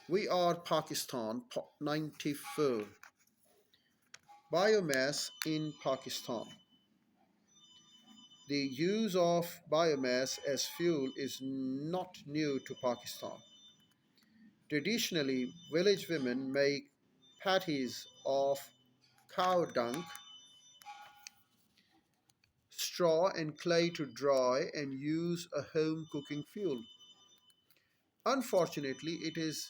We are Pakistan 94. Biomass in Pakistan. The use of biomass as fuel is not new to Pakistan. Traditionally, village women make patties of cow dung, straw, and clay to dry and use a home cooking fuel. Unfortunately, it is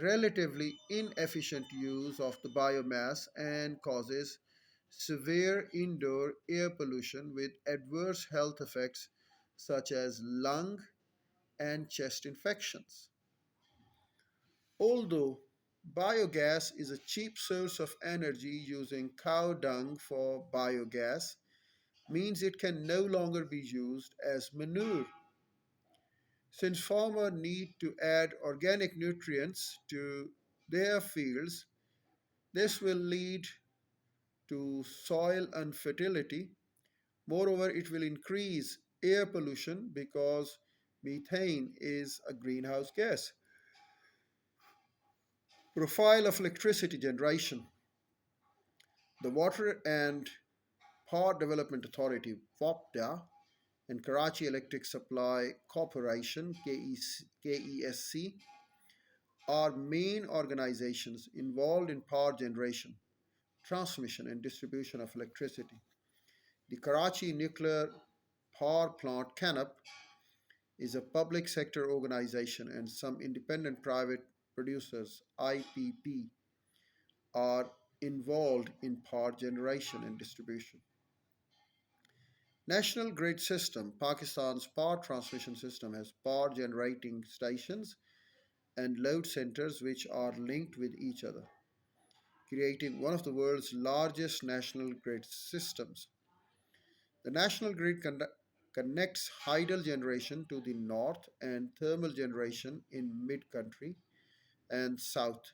relatively inefficient use of the biomass and causes severe indoor air pollution with adverse health effects such as lung and chest infections. Although biogas is a cheap source of energy, using cow dung for biogas means it can no longer be used as manure. Since farmers need to add organic nutrients to their fields, this will lead to soil infertility. Moreover, it will increase air pollution because methane is a greenhouse gas. Profile of electricity generation. The Water and Power Development Authority (WAPDA) and Karachi Electric Supply Corporation (KESC) are main organizations involved in power generation, transmission, and distribution of electricity. The Karachi Nuclear Power Plant (CANP) is a public sector organization, and some independent private producers (IPP) are involved in power generation and distribution. National Grid System. Pakistan's power transmission system has power generating stations and load centers which are linked with each other, creating one of the world's largest national grid systems. The national grid connects hydel generation to the north and thermal generation in mid country and south.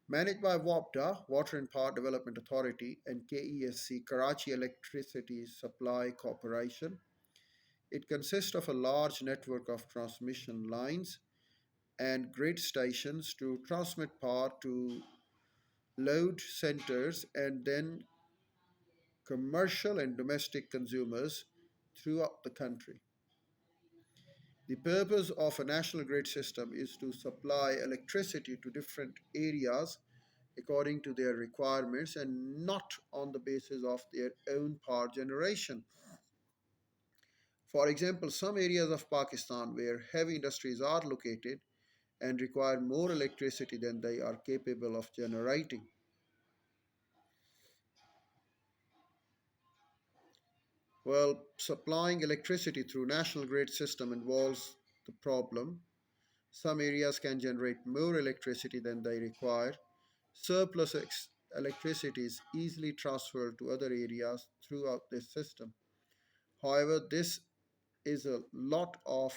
Managed by WAPDA, Water and Power Development Authority, and KESC, Karachi Electricity Supply Corporation, it consists of a large network of transmission lines and grid stations to transmit power to load centers and then commercial and domestic consumers throughout the country. The purpose of a national grid system is to supply electricity to different areas according to their requirements and not on the basis of their own power generation. For example, some areas of Pakistan where heavy industries are located and require more electricity than they are capable of generating. Well, supplying electricity through national grid system involves the problem. Some areas can generate more electricity than they require. Surplus electricity is easily transferred to other areas throughout this system. However, this is a lot of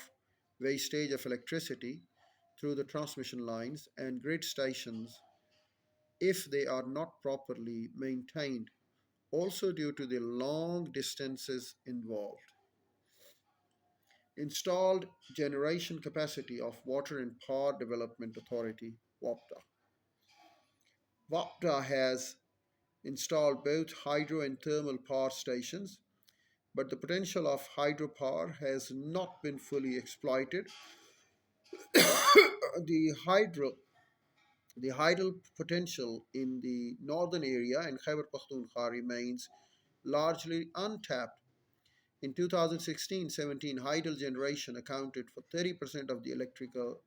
wastage of electricity through the transmission lines and grid stations if they are not properly maintained, also due to the long distances involved. Installed generation capacity of Water and Power Development Authority (WAPDA). WAPDA has installed both hydro and thermal power stations, but the potential of hydropower has not been fully exploited. the hydro the hydel potential in the northern area and Khyber Pakhtunkhwa remains largely untapped. In 2016-17, hydel generation accounted for 30% of the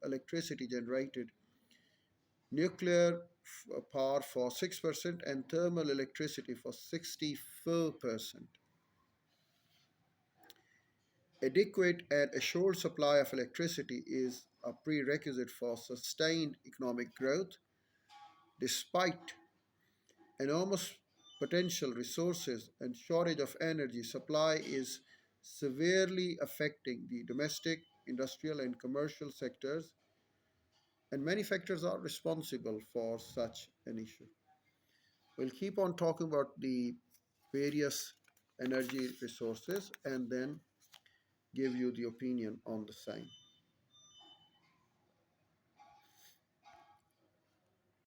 electricity generated, nuclear power for 6%, and thermal electricity for 64%. Adequate and assured supply of electricity is a prerequisite for sustained economic growth. Despite enormous potential resources and shortage of energy, supply is severely affecting the domestic, industrial, and commercial sectors, and many factors are responsible for such an issue. We'll keep on talking about the various energy resources and then give you the opinion on the same.